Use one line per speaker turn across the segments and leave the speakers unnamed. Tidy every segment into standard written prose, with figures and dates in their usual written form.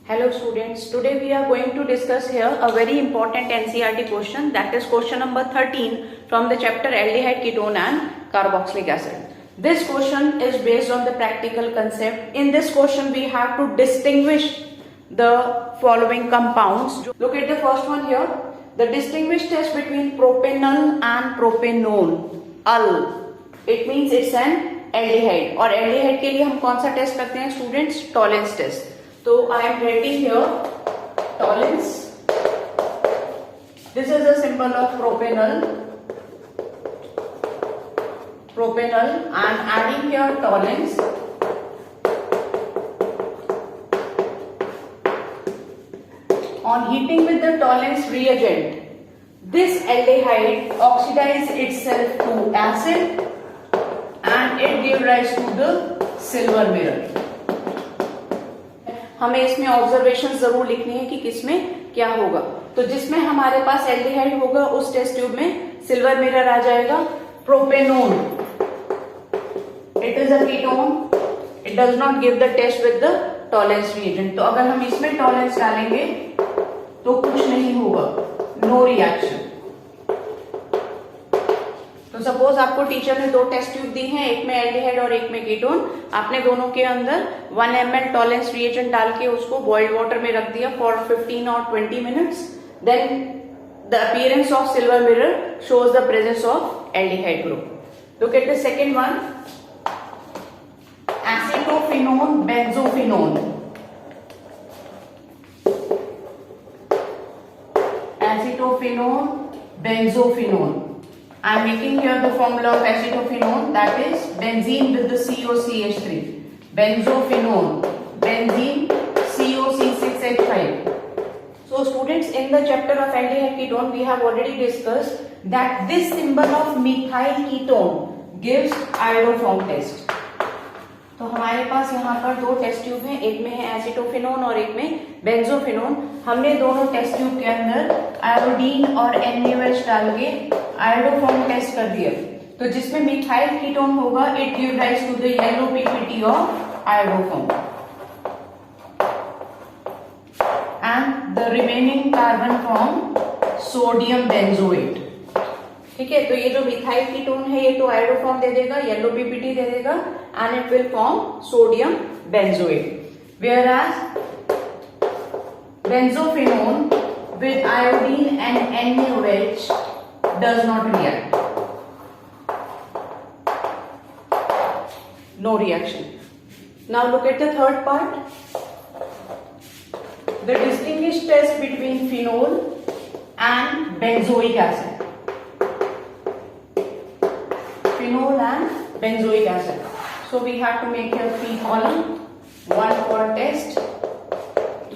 Hello students, today we are going to discuss here a very important NCERT question, that is question number 13 from the chapter aldehyde, ketone and carboxylic acid. This question is based on the practical concept. In this question we have to distinguish the following compounds. Look at the first one here. The distinguish test between propanol and propanone. Al. It means it's an aldehyde. और aldehyde के लिए हम कौन सा test करते हैं students? Tollens test. So I am writing here tolerance. This is a symbol of propanol. I am adding here tolerance. On heating with the tolerance reagent, this aldehyde oxidizes itself to acid and it gives rise to the silver mirror. हमें इसमें observation जरूर लिखनी है कि किसमें क्या होगा. तो जिसमें हमारे पास एल्डिहाइड होगा उस टेस्ट ट्यूब में सिल्वर मिरर आ जाएगा. Propanone, it is a ketone, it does not give the test with the Tollens reagent. तो अगर हम इसमें टॉलेंस डालेंगे तो कुछ नहीं होगा, नो रिएक्शन. तो सपोज आपको टीचर ने दो टेस्ट ट्यूब दी हैं, एक में एल्डिहाइड और एक में कीटोन. आपने दोनों के अंदर 1 ml टॉलेंस रिएजेंट डाल के उसको बॉइल्ड वाटर में रख दिया फॉर 15 और 20 minutes. Then the appearance of silver mirror shows the presence of aldehyde group. Look at the second one, acetophenone benzophenone. Acetophenone benzophenone. I am making here the formula of acetophenone, that is benzene with the COCH3. Benzophenone, benzene COC6H5. So students, in the chapter of aldehyde ketone we have already discussed that this symbol of methyl ketone gives iodoform test. तो हमारे पास यहाँ पर दो test tube हैं, एक में है acetophenone और एक में बेंजोफिनोन. हमने दोनों टेस्ट ट्यूब के अंदर आयोडीन और NaOH डाल के आयोडोफॉर्म टेस्ट कर दिया. तो जिसमें मिथाइल कीटोन होगा it give rise to the yellow PPT of iodoform and the remaining carbon from sodium benzoate. ठीक है, तो ये जो मिथाइल कीटोन है ये तो आयोडोफॉर्म दे देगा, येलो पीपीटी दे देगा and it will form sodium benzoate. Whereas benzophenone with iodine and NaOH does not react. No reaction. Now look at the third part. The distinguish test between phenol and benzoic acid. Phenol and benzoic acid. So we have to make here 3 columns, one for test.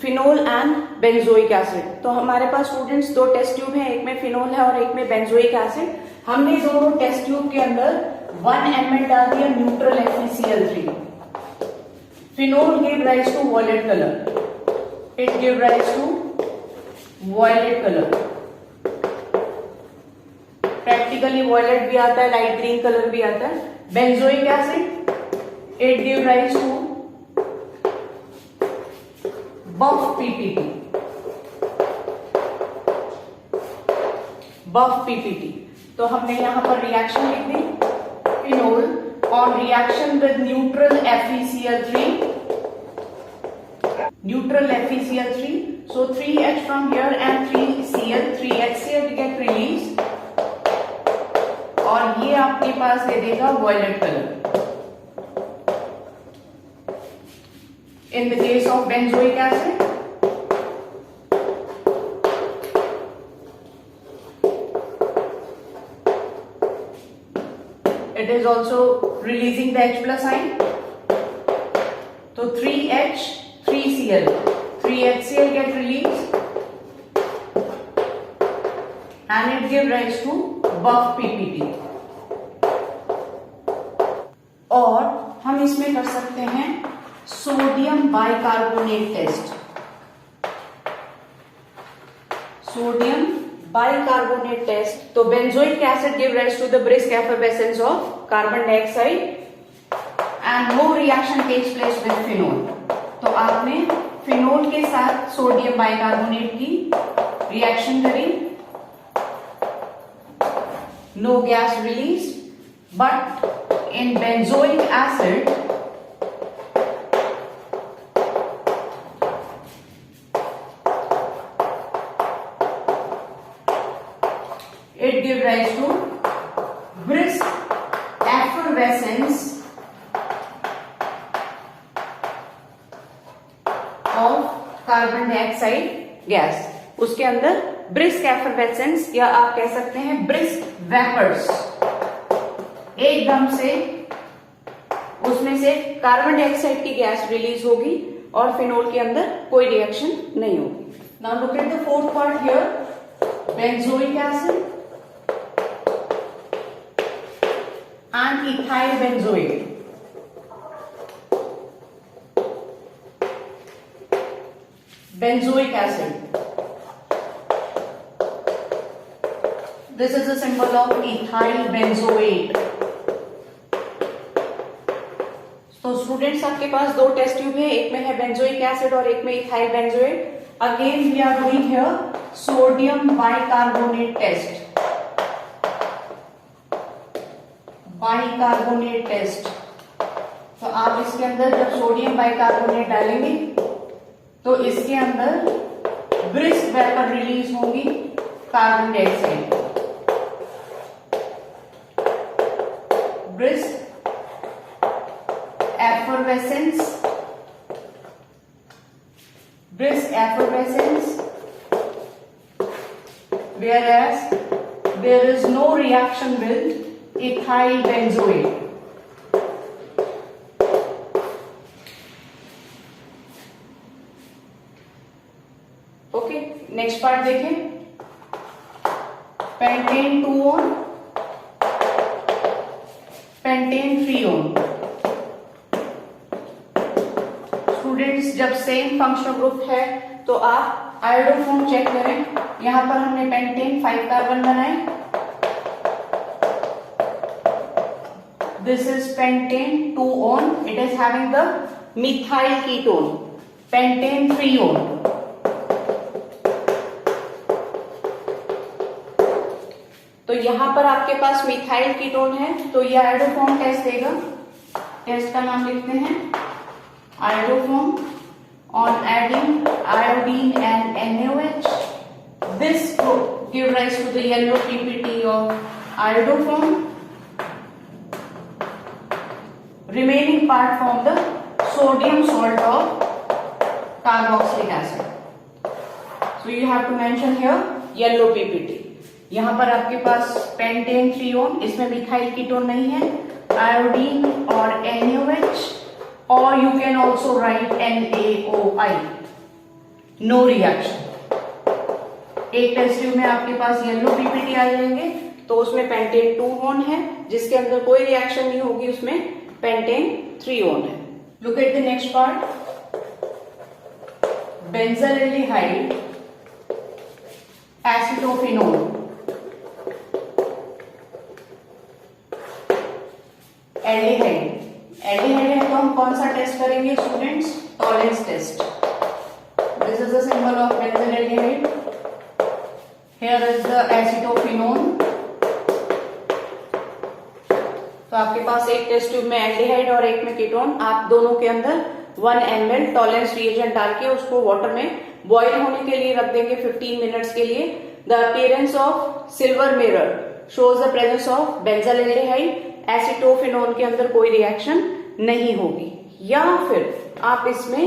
Phenol and benzoic acid. तो हमारे पास students दो test tube हैं, एक में phenol है और एक में बेंजोइक एसिड. हमने दोनों टेस्ट ट्यूब के अंदर 1 ml डाल दिया neutral FeCl3. Phenol give rise to violet colour, it give rise to violet colour. Practically violet भी आता है, लाइट ग्रीन कलर भी आता है. Benzoic acid, it give rise to buff PPT. buff PPT. तो हमने यहां पर रिएक्शन लिख दी. Phenol on reaction with neutral FeCl3. Neutral FeCl3. So 3H from here and 3Cl, 3HCl get released और ये आपके पास दे देगा violet colour. In the case of benzoic acid, it is also releasing the H plus sign. So 3H, 3Cl, 3HCl get released and it gives rise to buff PPT. और हम इसमें कर सकते हैं sodium bicarbonate test. Sodium bicarbonate test. तो benzoic acid give rise to the brisk effervescence of carbon dioxide and no reaction takes place with phenol. तो आपने phenol के साथ सोडियम बाइकार्बोनेट की रिएक्शन करी, no gas release, but in benzoic acid it gives rise to brisk effervescence of carbon dioxide gas. उसके अंदर brisk effervescence या आप कह सकते हैं ब्रिस्क वेपर्स, एकदम से उसमें से कार्बन डाइऑक्साइड की गैस रिलीज होगी और फिनोल के अंदर कोई रिएक्शन नहीं होगी। Now look at the fourth part here, benzoic acid and ethyl benzoate. Benzoic acid. This is a symbol of ethyl benzoate. तो स्टूडेंट्स आपके पास दो टेस्ट ट्यूब है, एक में है बेंजोइक एसिड और एक में ethyl benzoate. Again we are doing here sodium bicarbonate test, bicarbonate test. तो आप इसके अंदर जब सोडियम बाइकार्बोनेट डालेंगे तो इसके अंदर ब्रिस्क वेपर रिलीज होगी carbon dioxide, brisk effervescence, whereas there is no reaction with ethyl benzoate. Okay, next part देखें, pentane 2 one, pentane 3 one. Students जब सेम फंक्शनल ग्रुप है तो आप आयोडोफॉर्म चेक करें। यहां पर हमने पेंटेन 5 कार्बन बनाए, this is pentane 2 on, it is having the methyl ketone, pentane 3 on. तो यहां पर आपके पास मिथाइल कीटोन है तो ये आयोडोफॉर्म टेस्ट देगा। टेस्ट का नाम लिखते हैं iodoform. on adding iodine and NaOH, this give rise to the yellow PPT of iodoform. Remaining part form the sodium salt of carboxylic acid. So you have to mention here yellow PPT. यहाँ पर आपके पास pentane 3 on, इसमें methyl ketone नहीं है, iodine और NaOH, और you can also write NaOI. No reaction. एक test tube में आपके पास येलो पीपीटी आ जाएंगे तो उसमें पेंटेन 2 on है जिसके अंदर कोई रिएक्शन नहीं होगी, उसमें पेंटेन 3 on है। Look at the next part. Benzaldehyde, acetophenone. Aldehyde, aldehyde है तो हम कौन सा टेस्ट करेंगे students? Tollens test. This is the symbol of benzaldehyde. Here is the acetophenone. तो आपके पास एक टेस्ट ट्यूब में एल्डिहाइड और एक में कीटोन, आप दोनों के अंदर 1 ml टॉलेंस रिएजेंट डाल के उसको वाटर में बॉईल होने के लिए रख देंगे 15 मिनट्स के लिए। The appearance of silver mirror shows the presence of benzaldehyde, acetophenone के अंदर कोई रिएक्शन नहीं होगी। या फिर आप इसमें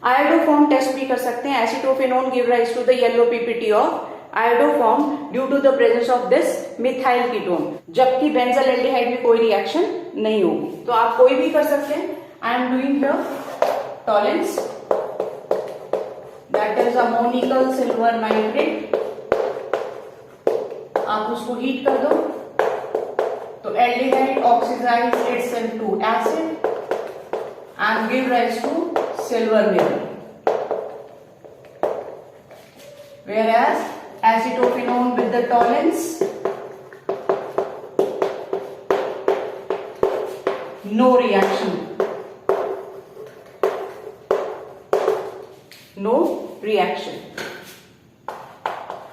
आयोडोफॉर्म टेस्ट भी कर सकते हैं। Acetophenone give rise to the yellow PPT of iodoform due to the presence of this methyl ketone, जबकि बेंजाल्डिहाइड में कोई रिएक्शन नहीं होगी। तो आप कोई भी कर सकते हैं। I am doing here Tollens, that is ammoniacal silver nitrate. आप उसको हीट कर दो तो aldehyde oxidise itself to acid and give rise to silver mirror, whereas acetophenone with the tollens, no reaction. no reaction.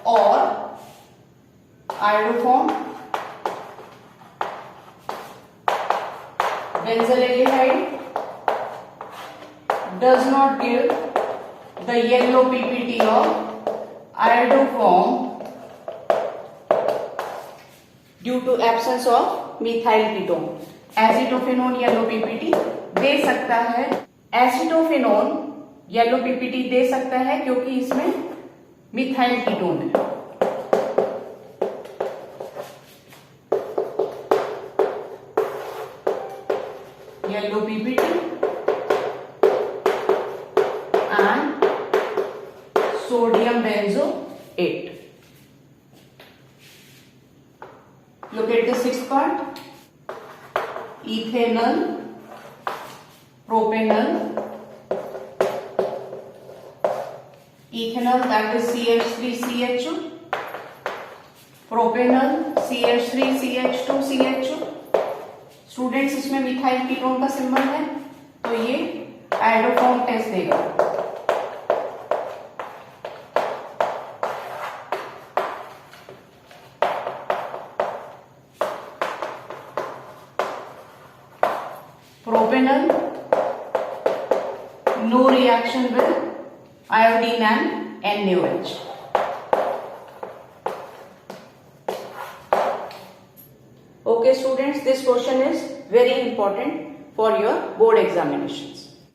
Or iodoform benzaldehyde does not give the yellow PPT of iodoform due to absence of methyl ketone. Acetophenone yellow PPT दे सकता है, acetophenone yellow PPT दे सकता है क्योंकि इसमें methyl ketone है. Yellow PPT and sodium benzoate. Look at the sixth part. Ethanol, propanol. Ethanol, that is CH3CHO. Propanol, CH3CH2CHO. Students इसमें मिथाइल कीटोन का सिंबल है तो ये आयोडोफॉर्म टेस्ट देगा. Propanol, no reaction with iodine and NaOH. Okay students, this question is very important for your board examinations.